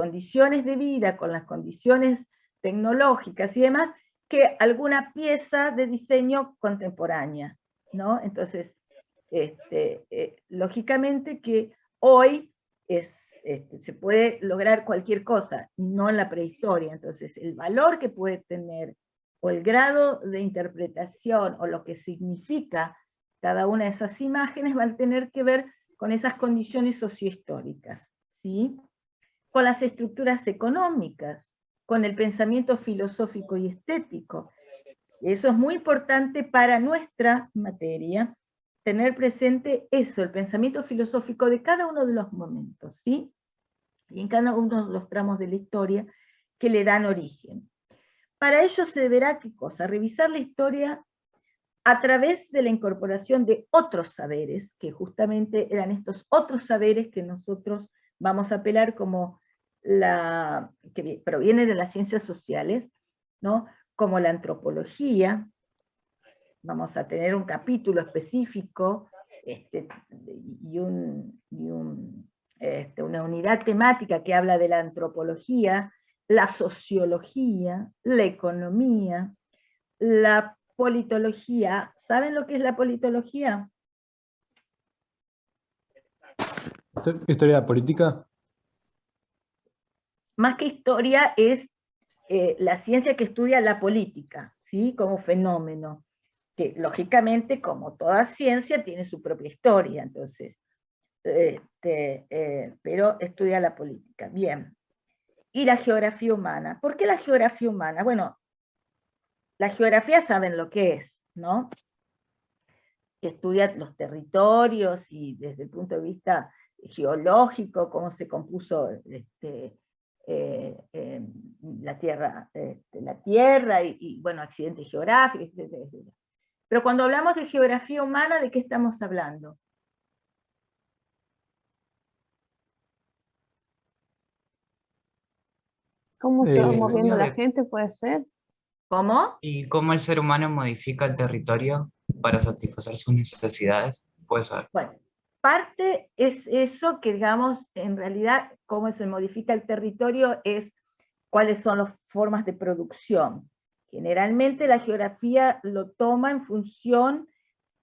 condiciones de vida, con las condiciones tecnológicas y demás, que alguna pieza de diseño contemporánea, ¿no? Entonces, lógicamente que hoy se puede lograr cualquier cosa, no en la prehistoria. Entonces, el valor que puede tener, o el grado de interpretación, o lo que significa cada una de esas imágenes, van a tener que ver con esas condiciones sociohistóricas, ¿sí? Con las estructuras económicas, con el pensamiento filosófico y estético. Eso es muy importante para nuestra materia, tener presente eso, el pensamiento filosófico de cada uno de los momentos, ¿sí? Y en cada uno de los tramos de la historia que le dan origen. Para ello se deberá, ¿qué cosa? Revisar la historia a través de la incorporación de otros saberes, que justamente eran estos otros saberes que nosotros vamos a apelar como que proviene de las ciencias sociales, ¿no? Como la antropología. Vamos a tener un capítulo específico y una unidad temática que habla de la antropología, la sociología, la economía, la politología. ¿Saben lo que es la politología? ¿Historia política? Más que historia es la ciencia que estudia la política, ¿sí? Como fenómeno, que lógicamente, como toda ciencia, tiene su propia historia, entonces, pero estudia la política. Bien. Y la geografía humana. ¿Por qué la geografía humana? Bueno, la geografía saben lo que es, ¿no? Que estudia los territorios y desde el punto de vista geológico, cómo se compuso la Tierra y, bueno, accidentes geográficos, etcétera, etcétera. Pero cuando hablamos de geografía humana, ¿de qué estamos hablando? ¿Cómo se va Eh, moviendo Estudio la de gente, puede ser? ¿Cómo? y cómo el ser humano modifica el territorio para satisfacer sus necesidades. Puede ser. Bueno, parte es eso que, digamos, en realidad, cómo se modifica el territorio es cuáles son las formas de producción. Generalmente la geografía lo toma en función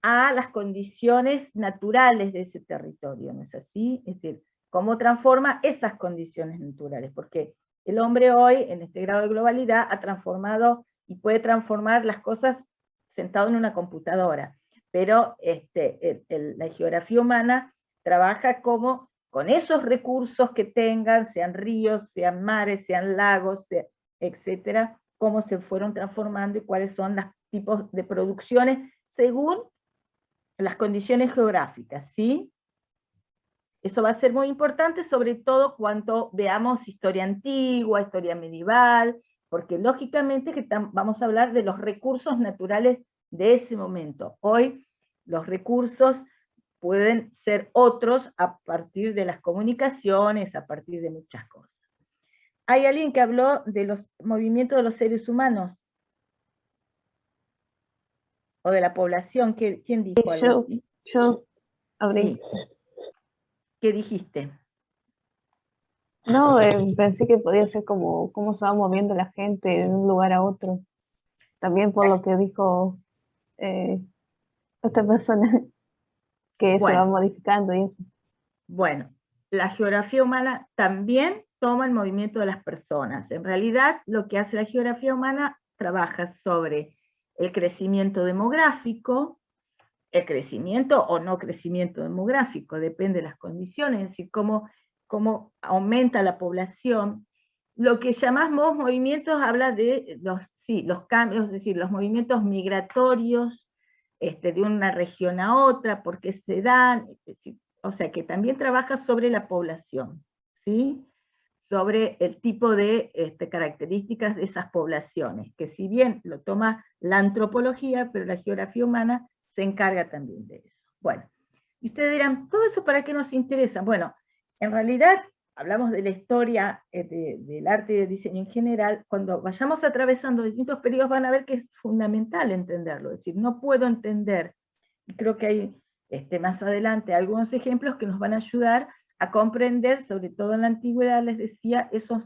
a las condiciones naturales de ese territorio, ¿no es así? Es decir, cómo transforma esas condiciones naturales, porque el hombre hoy, en este grado de globalidad, ha transformado y puede transformar las cosas sentado en una computadora, pero la geografía humana trabaja como con esos recursos que tengan, sean ríos, sean mares, sean lagos, etcétera, cómo se fueron transformando y cuáles son los tipos de producciones según las condiciones geográficas, ¿sí? Eso va a ser muy importante, sobre todo cuando veamos historia antigua, historia medieval, porque lógicamente que vamos a hablar de los recursos naturales de ese momento. Hoy los recursos pueden ser otros a partir de las comunicaciones, a partir de muchas cosas. ¿Hay alguien que habló de los movimientos de los seres humanos? ¿O de la población? ¿Quién dijo algo así? Yo abrí. Sí. ¿Qué dijiste? No, pensé que podía ser como cómo se va moviendo la gente de un lugar a otro. También por lo que dijo eh, esta persona, que se va Bueno, modificando y eso. bueno, la geografía humana también toma el movimiento de las personas. En realidad, lo que hace la geografía humana trabaja sobre el crecimiento demográfico, el crecimiento o no crecimiento demográfico, depende de las condiciones, es decir, cómo aumenta la población. Lo que llamamos movimientos habla de los cambios, es decir, los movimientos migratorios de una región a otra, por qué se dan, es decir, o sea que también trabaja sobre la población, ¿sí? Sobre el tipo de características de esas poblaciones, que si bien lo toma la antropología, pero la geografía humana se encarga también de eso. Bueno, y ustedes dirán, ¿todo eso para qué nos interesa? Bueno, en realidad hablamos de la historia del arte y del diseño en general. Cuando vayamos atravesando distintos periodos van a ver que es fundamental entenderlo, es decir, no puedo entender, y creo que hay más adelante algunos ejemplos que nos van a ayudar a comprender, sobre todo en la antigüedad, les decía, esos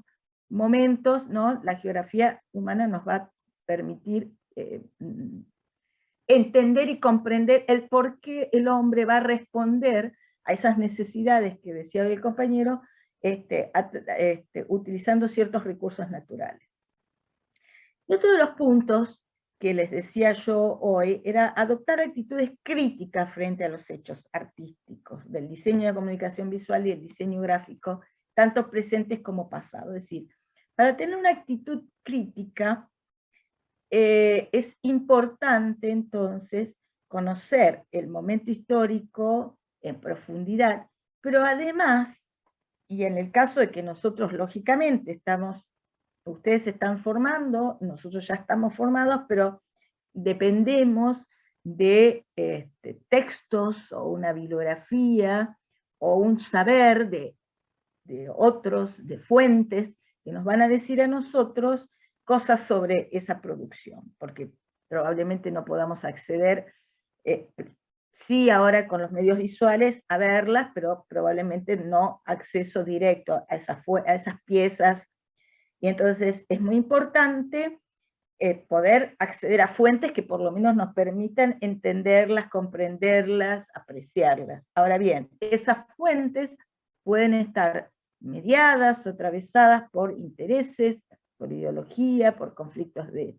momentos, ¿no? La geografía humana nos va a permitir entender y comprender el por qué el hombre va a responder a esas necesidades que decía el compañero, utilizando ciertos recursos naturales. Y otro de los puntos que les decía yo hoy era adoptar actitudes críticas frente a los hechos artísticos, del diseño de comunicación visual y el diseño gráfico, tanto presentes como pasados. Es decir, para tener una actitud crítica, es importante entonces conocer el momento histórico en profundidad, pero además, y en el caso de que nosotros lógicamente ustedes se están formando, nosotros ya estamos formados, pero dependemos de textos o una bibliografía o un saber de otros, de fuentes, que nos van a decir a nosotros cosas sobre esa producción, porque probablemente no podamos acceder, sí ahora con los medios visuales, a verlas, pero probablemente no acceso directo a esas piezas. Y entonces es muy importante poder acceder a fuentes que por lo menos nos permitan entenderlas, comprenderlas, apreciarlas. Ahora bien, esas fuentes pueden estar mediadas o atravesadas por intereses, por ideología, por conflictos de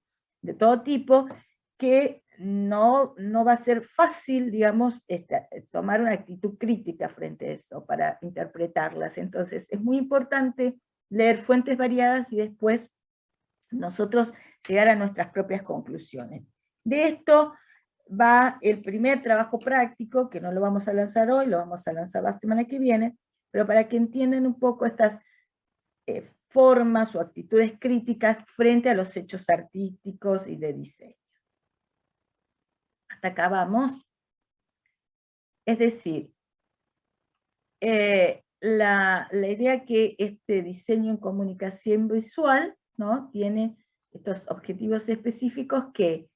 todo tipo, que no va a ser fácil, digamos, tomar una actitud crítica frente a eso, para interpretarlas. Entonces es muy importante leer fuentes variadas y después nosotros llegar a nuestras propias conclusiones. De esto va el primer trabajo práctico, que no lo vamos a lanzar hoy, lo vamos a lanzar la semana que viene, pero para que entiendan un poco estas formas o actitudes críticas frente a los hechos artísticos y de diseño. Hasta acá vamos. Es decir, la idea que este diseño en comunicación visual, ¿no?, tiene estos objetivos específicos, que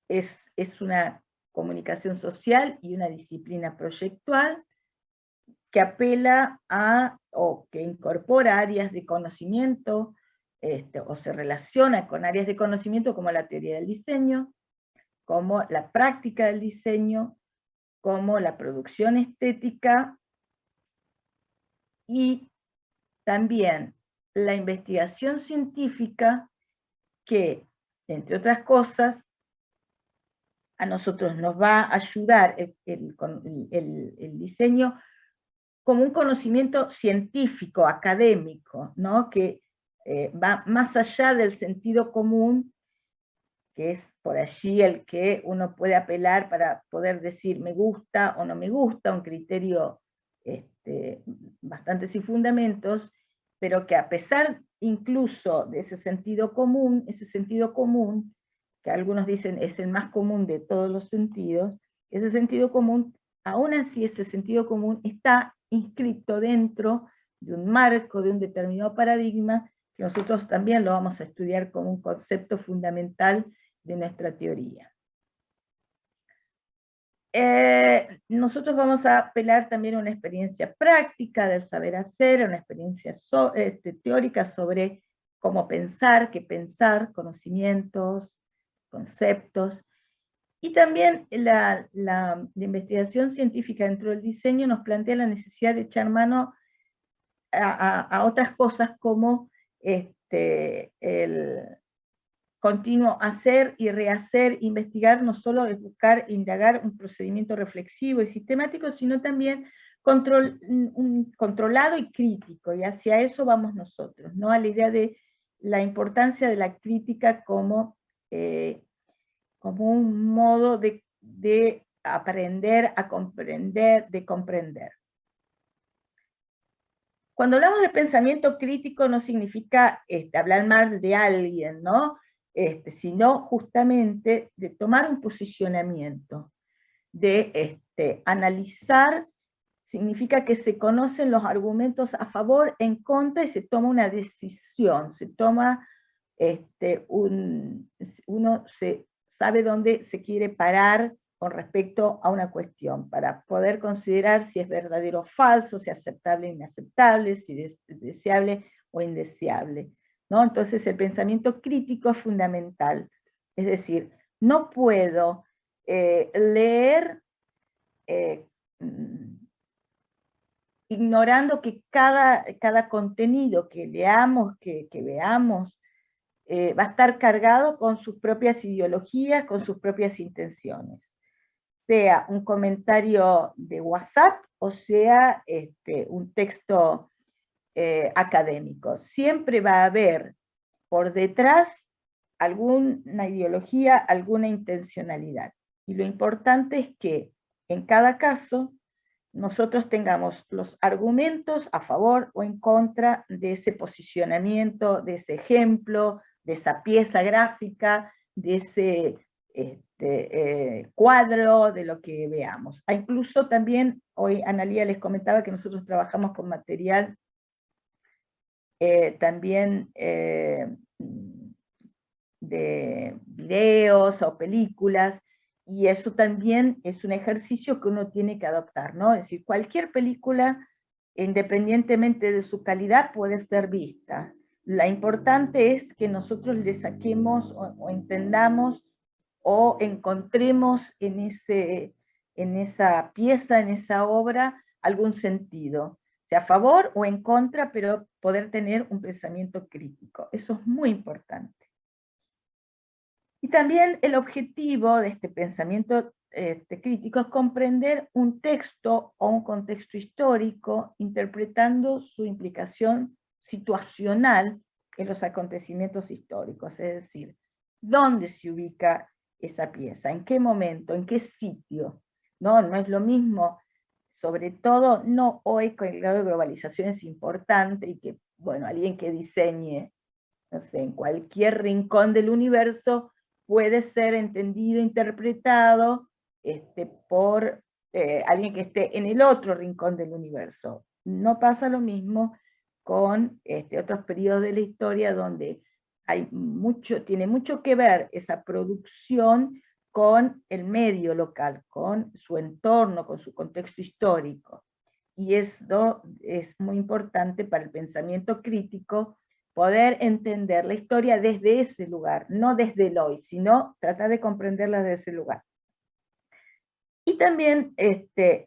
es una comunicación social y una disciplina proyectual que apela a, o que incorpora áreas de conocimiento, o se relaciona con áreas de conocimiento como la teoría del diseño, como la práctica del diseño, como la producción estética, y también la investigación científica, que, entre otras cosas, a nosotros nos va a ayudar el diseño como un conocimiento científico, académico, ¿no?, que va más allá del sentido común, que es por allí el que uno puede apelar para poder decir me gusta o no me gusta, un criterio bastante sin fundamentos, pero que a pesar incluso de ese sentido común, que algunos dicen es el más común de todos los sentidos, ese sentido común, aún así ese sentido común está inscrito dentro de un marco, de un determinado paradigma, que nosotros también lo vamos a estudiar como un concepto fundamental de nuestra teoría. Nosotros vamos a apelar también a una experiencia práctica del saber hacer, a una experiencia teórica sobre cómo pensar, qué pensar, conocimientos, conceptos, y también la investigación científica dentro del diseño nos plantea la necesidad de echar mano a otras cosas como el continuo hacer y rehacer, investigar, no solo es buscar, indagar un procedimiento reflexivo y sistemático, sino también controlado y crítico, y hacia eso vamos nosotros, ¿no?, a la idea de la importancia de la crítica como un modo de aprender a comprender, de comprender. Cuando hablamos de pensamiento crítico no significa hablar mal de alguien, ¿no?, sino justamente de tomar un posicionamiento, de analizar, significa que se conocen los argumentos a favor, en contra, y se toma una decisión, se toma, uno se sabe dónde se quiere parar con respecto a una cuestión, para poder considerar si es verdadero o falso, si es aceptable o inaceptable, si es deseable o indeseable, ¿no? Entonces el pensamiento crítico es fundamental. Es decir, no puedo leer ignorando que cada contenido que leamos, que veamos, va a estar cargado con sus propias ideologías, con sus propias intenciones. Sea un comentario de WhatsApp o sea un texto académico. Siempre va a haber por detrás alguna ideología, alguna intencionalidad. Y lo importante es que en cada caso nosotros tengamos los argumentos a favor o en contra de ese posicionamiento, de ese ejemplo, de esa pieza gráfica, de ese cuadro, de lo que veamos. Incluso también, hoy Analía les comentaba que nosotros trabajamos con material también de videos o películas, y eso también es un ejercicio que uno tiene que adoptar, ¿no? Es decir, cualquier película, independientemente de su calidad, puede ser vista. La importante es que nosotros le saquemos o entendamos o encontremos en esa pieza, en esa obra, algún sentido, sea a favor o en contra, pero poder tener un pensamiento crítico. Eso es muy importante. Y también el objetivo de este pensamiento crítico es comprender un texto o un contexto histórico, interpretando su implicación situacional en los acontecimientos históricos, es decir, dónde se ubica esa pieza, en qué momento, en qué sitio. No es lo mismo, sobre todo no hoy con el grado de globalización es importante y que, bueno, alguien que diseñe, no sé, en cualquier rincón del universo, puede ser entendido, interpretado por alguien que esté en el otro rincón del universo. No pasa lo mismo con otros periodos de la historia donde tiene mucho que ver esa producción con el medio local, con su entorno, con su contexto histórico. Y esto es muy importante para el pensamiento crítico, poder entender la historia desde ese lugar, no desde el hoy, sino tratar de comprenderla desde ese lugar. Y también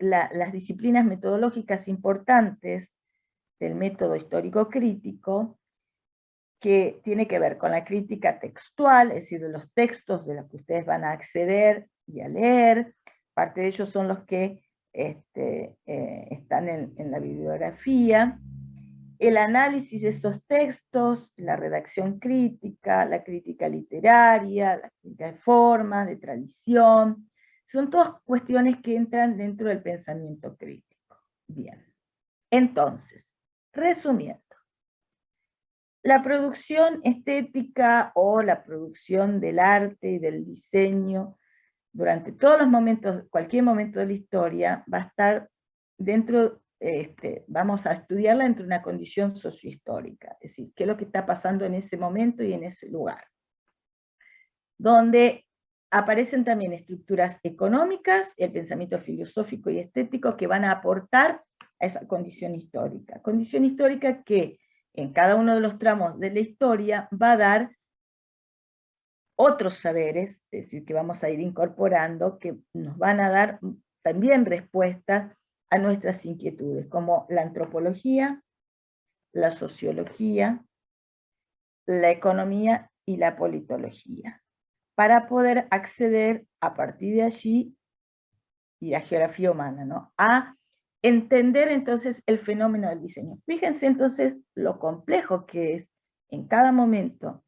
las disciplinas metodológicas importantes del método histórico crítico, que tiene que ver con la crítica textual, es decir, de los textos de los que ustedes van a acceder y a leer. Parte de ellos son los que están en la bibliografía. El análisis de esos textos, la redacción crítica, la crítica literaria, la crítica de forma, de tradición, son todas cuestiones que entran dentro del pensamiento crítico. Bien, entonces, resumiendo, la producción estética o la producción del arte y del diseño durante todos los momentos, cualquier momento de la historia, va a estar dentro, vamos a estudiarla dentro de una condición sociohistórica, es decir, qué es lo que está pasando en ese momento y en ese lugar. Donde aparecen también estructuras económicas, el pensamiento filosófico y estético que van a aportar a esa condición histórica. Condición histórica que en cada uno de los tramos de la historia va a dar otros saberes, es decir, que vamos a ir incorporando, que nos van a dar también respuestas a nuestras inquietudes, como la antropología, la sociología, la economía y la politología, para poder acceder a partir de allí, y la geografía humana, ¿no?, a entender entonces el fenómeno del diseño. Fíjense entonces lo complejo que es en cada momento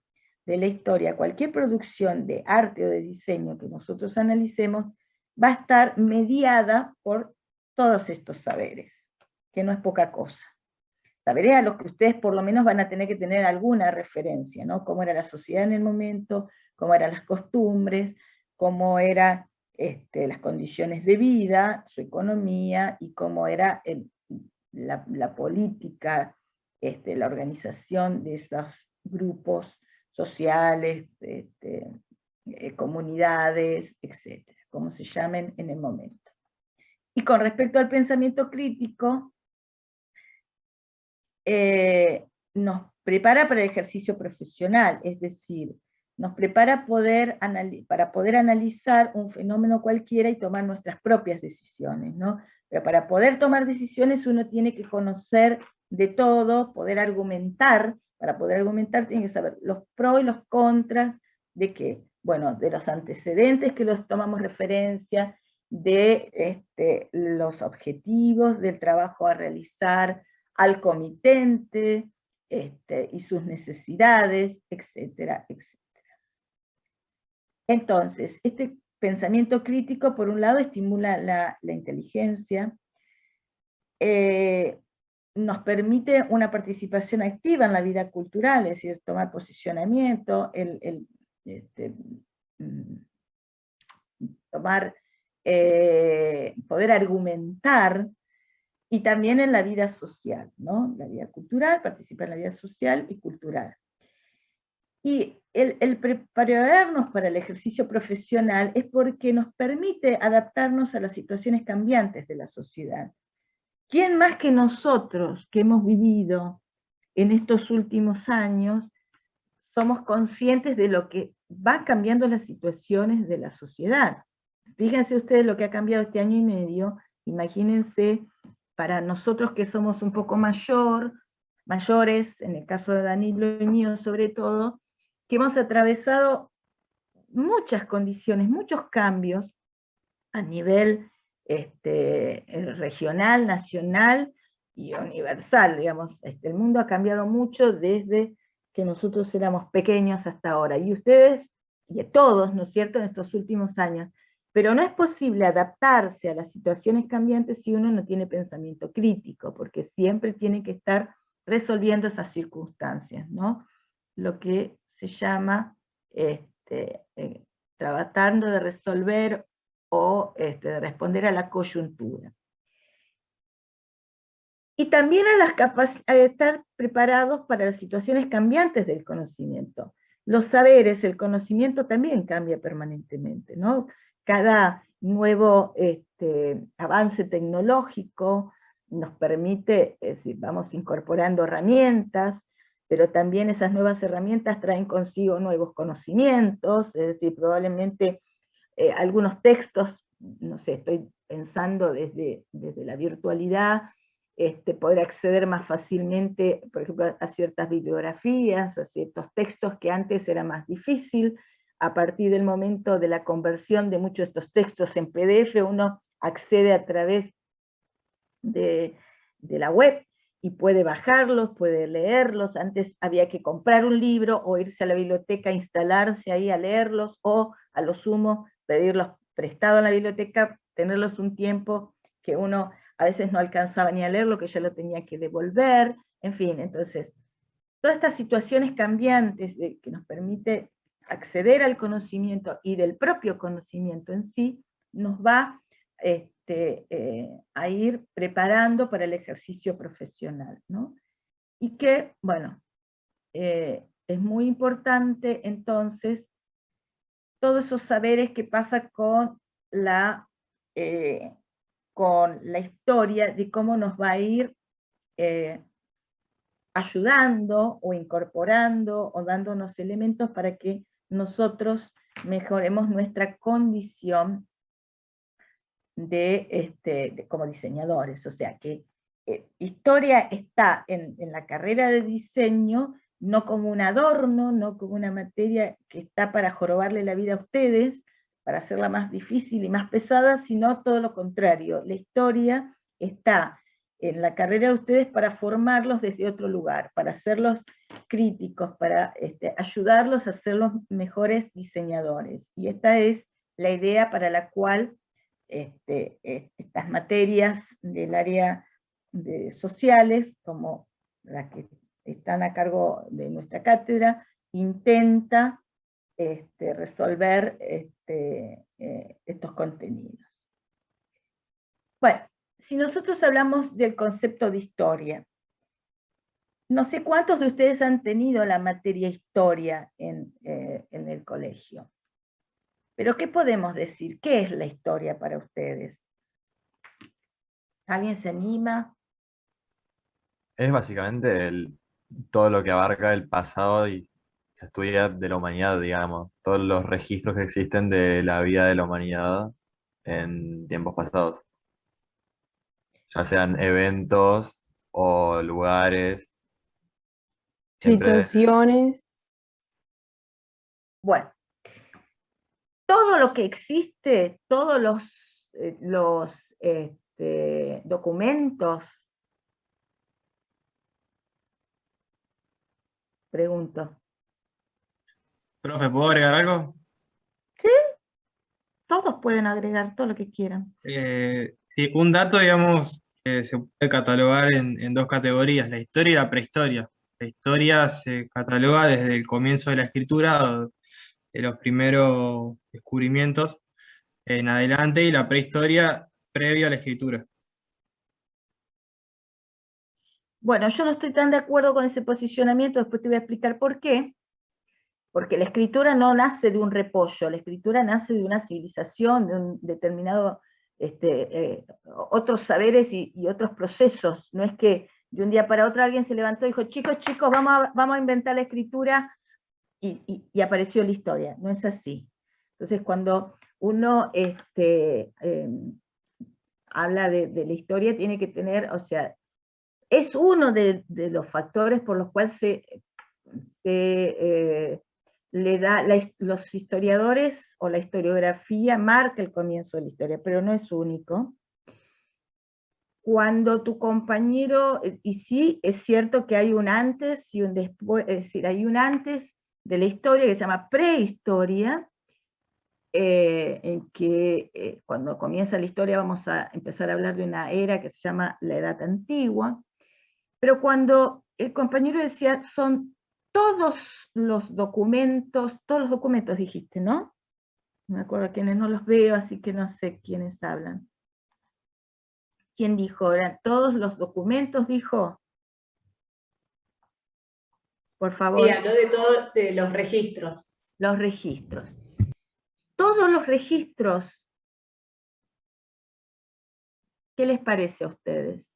de la historia, cualquier producción de arte o de diseño que nosotros analicemos, va a estar mediada por todos estos saberes, que no es poca cosa. Saberes a los que ustedes por lo menos van a tener que tener alguna referencia, ¿no? Cómo era la sociedad en el momento, cómo eran las costumbres, cómo eran las condiciones de vida, su economía, y cómo era la política, la organización de esos grupos sociales, comunidades, etc. como se llamen en el momento. Y con respecto al pensamiento crítico, nos prepara para el ejercicio profesional, es decir, nos prepara para poder analizar un fenómeno cualquiera y tomar nuestras propias decisiones, ¿no? Pero para poder tomar decisiones uno tiene que conocer de todo, poder argumentar. Para poder argumentar tiene que saber los pros y los contras de qué. Bueno, de los antecedentes que los tomamos referencia, de los objetivos del trabajo a realizar, al comitente, y sus necesidades, etcétera, etcétera. Entonces, este pensamiento crítico, por un lado, estimula la inteligencia, nos permite una participación activa en la vida cultural, es decir, tomar posicionamiento, poder argumentar, y también en la vida social, ¿no? La vida cultural, participa en la vida social y cultural. Y el prepararnos para el ejercicio profesional es porque nos permite adaptarnos a las situaciones cambiantes de la sociedad. ¿Quién más que nosotros, que hemos vivido en estos últimos años, somos conscientes de lo que va cambiando las situaciones de la sociedad? Fíjense ustedes lo que ha cambiado este año y medio, imagínense para nosotros que somos un poco mayores, en el caso de Danilo y mío sobre todo, que hemos atravesado muchas condiciones, muchos cambios a nivel regional, nacional y universal, digamos. El mundo ha cambiado mucho desde que nosotros éramos pequeños hasta ahora, y ustedes, y todos, ¿no es cierto?, en estos últimos años. Pero no es posible adaptarse a las situaciones cambiantes si uno no tiene pensamiento crítico, porque siempre tiene que estar resolviendo esas circunstancias, ¿no? Lo que se llama tratando de resolver o de responder a la coyuntura. Y también a estar preparados para las situaciones cambiantes del conocimiento. Los saberes, el conocimiento también cambia permanentemente, ¿no? Cada nuevo avance tecnológico nos permite, es decir, vamos incorporando herramientas, pero también esas nuevas herramientas traen consigo nuevos conocimientos, es decir, probablemente algunos textos, no sé, estoy pensando desde la virtualidad, poder acceder más fácilmente, por ejemplo, a ciertas bibliografías, a ciertos textos que antes era más difícil. A partir del momento de la conversión de muchos de estos textos en PDF, uno accede a través de la web y puede bajarlos, puede leerlos. Antes había que comprar un libro o irse a la biblioteca, instalarse ahí a leerlos, o a lo sumo pedirlos prestados en la biblioteca, tenerlos un tiempo que uno a veces no alcanzaba ni a leerlo, que ya lo tenía que devolver, en fin. Entonces, todas estas situaciones cambiantes que nos permite acceder al conocimiento y del propio conocimiento en sí, nos va a ir preparando para el ejercicio profesional, ¿no? Y que, bueno, es muy importante entonces todos esos saberes que pasa con la historia, de cómo nos va a ir ayudando o incorporando o dándonos elementos para que nosotros mejoremos nuestra condición como diseñadores. O sea que historia está en la carrera de diseño no como un adorno, no como una materia que está para jorobarle la vida a ustedes, para hacerla más difícil y más pesada, sino todo lo contrario. La historia está en la carrera de ustedes para formarlos desde otro lugar, para hacerlos críticos, para ayudarlos a ser los mejores diseñadores. Y esta es la idea para la cual estas materias del área de sociales, como las que están a cargo de nuestra cátedra, intenta resolver estos contenidos. Bueno, si nosotros hablamos del concepto de historia, no sé cuántos de ustedes han tenido la materia historia en el colegio, Pero ¿qué podemos decir? ¿Qué es la historia para ustedes? ¿Alguien se anima? Es básicamente todo lo que abarca el pasado y se estudia de la humanidad, digamos, todos los registros que existen de la vida de la humanidad en tiempos pasados, ya sean eventos o lugares, siempre. Situaciones. Bueno, todo lo que existe, todos los documentos, pregunto, Profe, ¿puedo agregar algo? todos pueden agregar todo lo que quieran. Sí, un dato, digamos, que se puede catalogar en dos categorías, la historia y la prehistoria. La historia se cataloga desde el comienzo de la escritura, de los primeros descubrimientos en adelante, y la prehistoria previa a la escritura. Bueno, yo no estoy tan de acuerdo con ese posicionamiento, después te voy a explicar por qué. Porque la escritura no nace de un repollo, la escritura nace de una civilización, de un determinado, otros saberes y otros procesos. No es que de un día para otro alguien se levantó y dijo, chicos, vamos a inventar la escritura, y apareció la historia. No es así. Entonces, cuando uno habla de la historia, tiene que tener, o sea, es uno de los factores por los cuales le da, los historiadores o la historiografía marca el comienzo de la historia, pero no es único. Cuando tu compañero, y sí, es cierto que hay un antes y un después, es decir, hay un antes de la historia que se llama prehistoria, en que cuando comienza la historia vamos a empezar a hablar de una era que se llama la Edad Antigua, pero cuando el compañero decía, son todos los documentos dijiste, ¿no? No me acuerdo quiénes, no los veo, así que no sé quiénes hablan. ¿Quién dijo? ¿Eran todos los documentos, dijo? Por favor. Sí, habló de todos de los registros. Los registros. Todos los registros, ¿qué les parece a ustedes?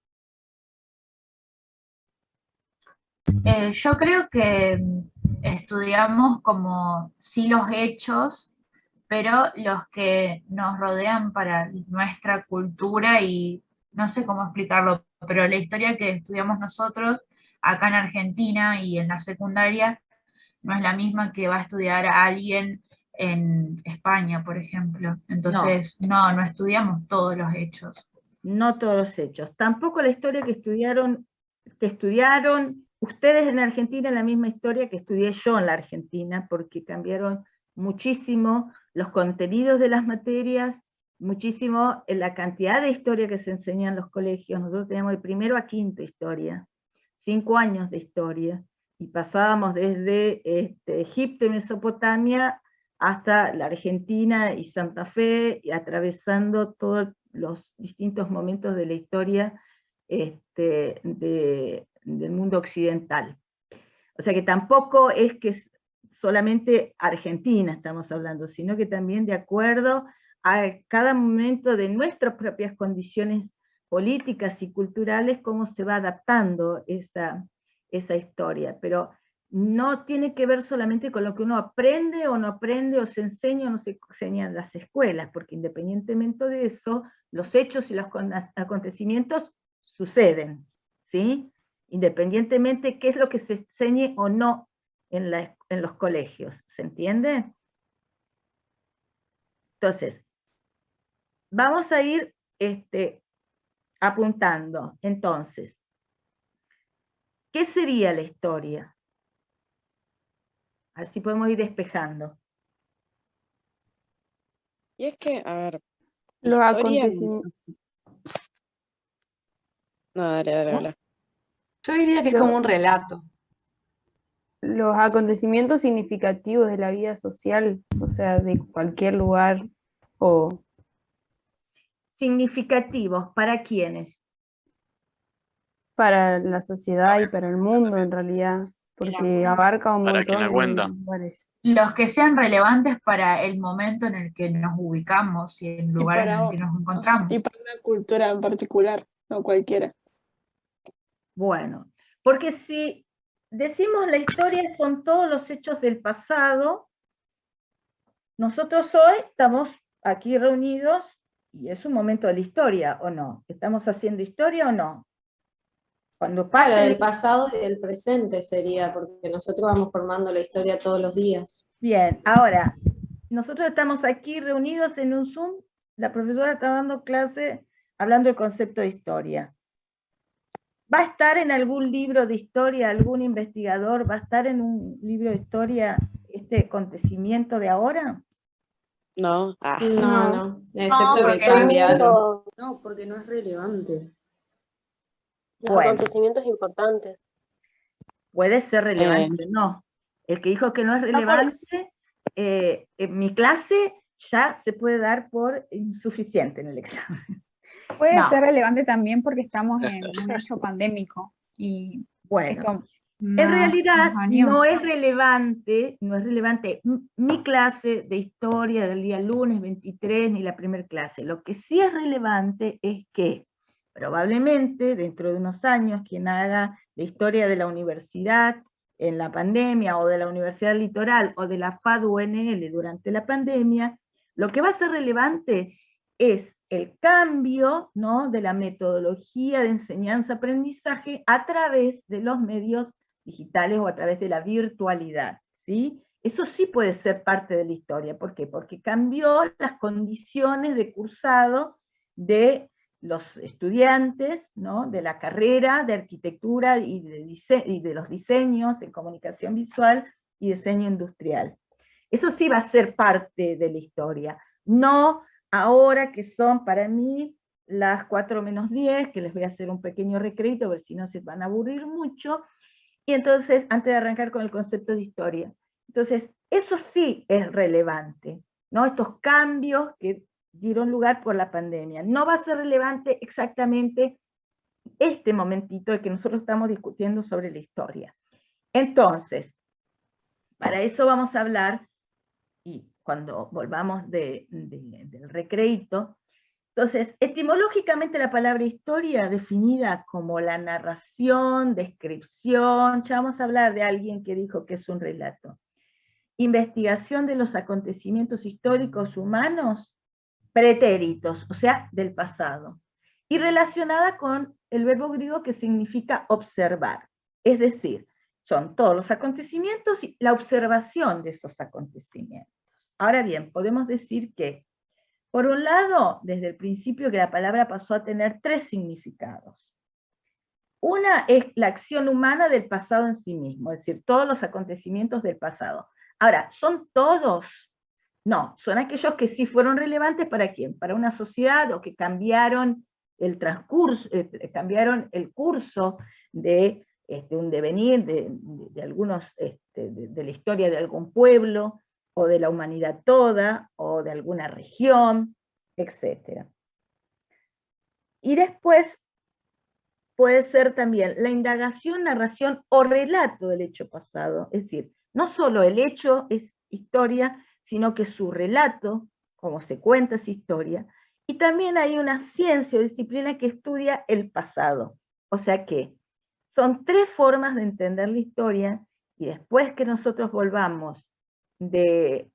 Yo creo que estudiamos como sí los hechos, pero los que nos rodean para nuestra cultura y no sé cómo explicarlo, pero la historia que estudiamos nosotros acá en Argentina y en la secundaria no es la misma que va a estudiar a alguien en España, por ejemplo. Entonces, no estudiamos todos los hechos. No todos los hechos. Tampoco la historia que estudiaron ustedes en Argentina, la misma historia que estudié yo en la Argentina, porque cambiaron muchísimo los contenidos de las materias, muchísimo la cantidad de historia que se enseña en los colegios. Nosotros teníamos de primero a quinto historia, 5 años de historia, y pasábamos desde Egipto y Mesopotamia hasta la Argentina y Santa Fe, y atravesando todos los distintos momentos de la historia del mundo occidental. O sea que tampoco es que solamente Argentina estamos hablando, sino que también de acuerdo a cada momento de nuestras propias condiciones políticas y culturales, cómo se va adaptando esa historia. Pero no tiene que ver solamente con lo que uno aprende o no aprende, o se enseña o no se enseña en las escuelas, porque independientemente de eso, los hechos y los acontecimientos suceden, ¿sí? Independientemente de qué es lo que se enseñe o no en los colegios, ¿se entiende? Entonces, vamos a ir apuntando. Entonces, ¿qué sería la historia? A ver si podemos ir despejando. Y es que, a ver, Los historia... acontecimientos. No, dale, ¿Eh? habla. Yo diría que es como un relato. Los acontecimientos significativos de la vida social, o sea, de cualquier lugar o Significativos, ¿para quiénes? para la sociedad y para el mundo en realidad. porque abarca un Para quien la montón cuenta. de lugares. Los que sean relevantes para el momento en el que nos ubicamos y el Y lugar en para, el que nos ajá, encontramos. y para una cultura en particular, no cualquiera. Bueno, porque si decimos la historia son todos los hechos del pasado, nosotros hoy estamos aquí reunidos y es un momento de la historia, ¿o no? ¿Estamos haciendo historia o no? Cuando Claro, pase del pasado y del presente sería, porque nosotros vamos formando la historia todos los días. Bien, ahora, nosotros estamos aquí reunidos en un Zoom, la profesora está dando clase hablando del concepto de historia. ¿Va a estar en algún libro de historia, algún investigador, va a estar en un libro de historia este acontecimiento de ahora? No. No, excepto que porque cambie algo. No, porque no es relevante. Los Bueno. acontecimientos importantes. Puede ser relevante, no. El que dijo que no es relevante, en mi clase ya se puede dar por insuficiente en el examen. Puede No. ser relevante también porque estamos en un hecho pandémico y Bueno, esto en más realidad años. no es relevante mi clase de historia del día lunes 23 ni la primera clase. Lo que sí es relevante es que probablemente dentro de unos años quien haga la historia de la universidad en la pandemia o de la Universidad Litoral o de la FADU-UNL durante la pandemia, lo que va a ser relevante es el cambio, ¿no?, de la metodología de enseñanza-aprendizaje a través de los medios digitales o a través de la virtualidad, ¿sí? Eso sí puede ser parte de la historia. ¿Por qué? Porque cambió las condiciones de cursado de los estudiantes, ¿no?, de la carrera de arquitectura y de los diseños en comunicación visual y diseño industrial. Eso sí va a ser parte de la historia. No ahora que son para mí las 4 menos 10, que les voy a hacer un pequeño recreito, a ver si no se van a aburrir mucho, y entonces, antes de arrancar con el concepto de historia. Entonces, eso sí es relevante, ¿no? Estos cambios que dieron lugar por la pandemia. No va a ser relevante exactamente este momentito de que nosotros estamos discutiendo sobre la historia. Entonces, para eso vamos a hablar, y cuando volvamos del recreito, entonces, etimológicamente la palabra historia definida como la narración, descripción, ya vamos a hablar de alguien que dijo que es un relato. Investigación de los acontecimientos históricos humanos, pretéritos, o sea, del pasado. Y relacionada con el verbo griego que significa observar. Es decir, son todos los acontecimientos y la observación de esos acontecimientos. Ahora bien, podemos decir que por un lado, desde el principio que la palabra pasó a tener 3 significados. Una es la acción humana del pasado en sí mismo, es decir, todos los acontecimientos del pasado. Ahora, ¿son todos? No, son aquellos que sí fueron relevantes ¿para quién? Para una sociedad o que cambiaron el transcurso, cambiaron el curso de un devenir de algunos, de la historia de algún pueblo, o de la humanidad toda, o de alguna región, etc. Y después puede ser también la indagación, narración o relato del hecho pasado, es decir, no solo el hecho es historia, sino que su relato, como se cuenta esa historia, y también hay una ciencia o disciplina que estudia el pasado. O sea que son 3 formas de entender la historia, y después que nosotros volvamos del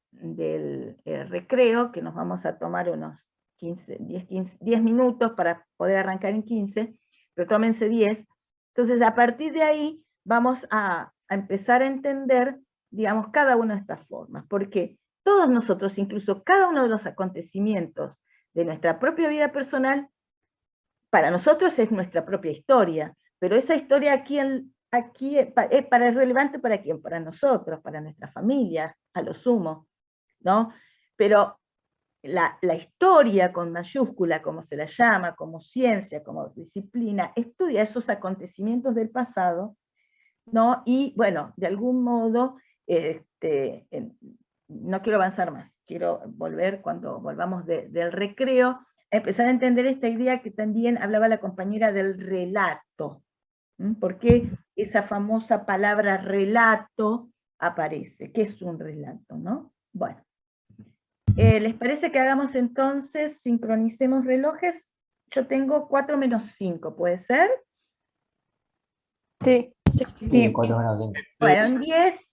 recreo, que nos vamos a tomar unos 10 minutos para poder arrancar en 15, pero tómense 10. Entonces, a partir de ahí, vamos a empezar a entender, digamos, cada una de estas formas, porque todos nosotros, incluso cada uno de los acontecimientos de nuestra propia vida personal, para nosotros es nuestra propia historia, pero esa historia aquí es relevante ¿para quién? Para nosotros, para nuestra familia, a lo sumo, ¿no? Pero la historia con mayúscula, como se la llama, como ciencia, como disciplina, estudia esos acontecimientos del pasado, ¿no? Y bueno, de algún modo, no quiero avanzar más, quiero volver cuando volvamos del recreo, a empezar a entender esta idea que también hablaba la compañera del relato. ¿Por qué esa famosa palabra relato aparece. ¿Qué es un relato, no? Bueno. ¿Les parece que hagamos entonces, sincronicemos relojes? Yo tengo 4 menos 5, ¿puede ser? Sí. Sí, 4 menos 5. Bueno,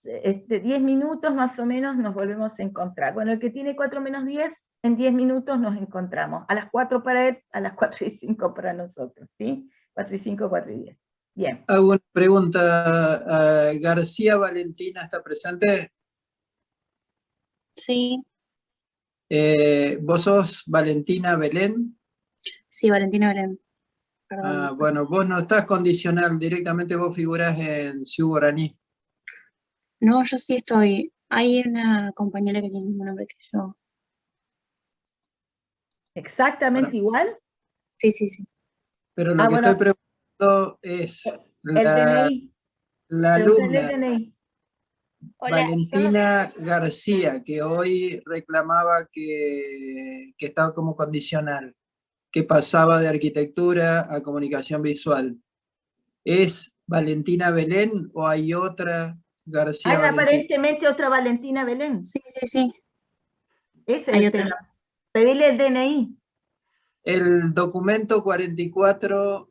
en 10 minutos más o menos nos volvemos a encontrar. Bueno, el que tiene 4 menos 10, en 10 minutos nos encontramos. A las 4 para él, a las 4 y 5 para nosotros, ¿sí? 4 y 5, 4 y 10. Bien. Hago una pregunta. ¿García Valentina está presente? Sí, ¿Vos sos Valentina Belén? sí, Valentina Belén. Perdón. Ah, bueno, vos no estás condicional, directamente vos figurás en Sioux Guaraní. No, yo sí estoy. Hay una compañera que tiene el mismo nombre que yo. ¿Exactamente igual? Sí, sí, sí. Pero lo que bueno. estoy preguntando es El DNI. la Pregúntale alumna el DNI. Valentina García, que hoy reclamaba que estaba como condicional, que pasaba de arquitectura a comunicación visual. ¿Es Valentina Belén o hay otra García Hay Valentina? aparentemente otra Valentina Belén. Sí, sí, sí. Ese Hay es otra. Pedile el DNI. El documento 44,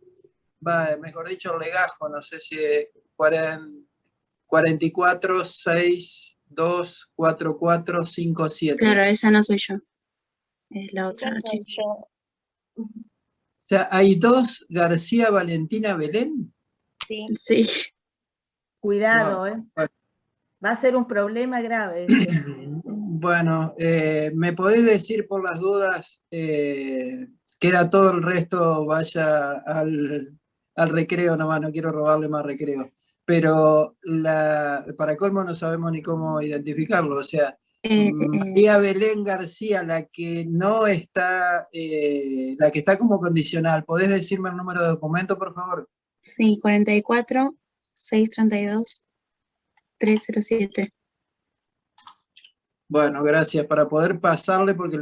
mejor dicho, el legajo, no sé si es 44 6 2 4 4 5 7. Claro, esa no soy yo. Es la otra chica. O sea, ¿hay dos García Valentina Belén? Sí. Sí. Cuidado, Wow. Va a ser un problema grave. Bueno, ¿me podés decir por las dudas, queda todo el resto, vaya al recreo nomás, no quiero robarle más recreo, pero para colmo no sabemos ni cómo identificarlo, o sea, María Belén García, la que no está, la que está como condicional, ¿podés decirme el número de documento, por favor? Sí, 44 632 307. Bueno, gracias, para poder pasarle porque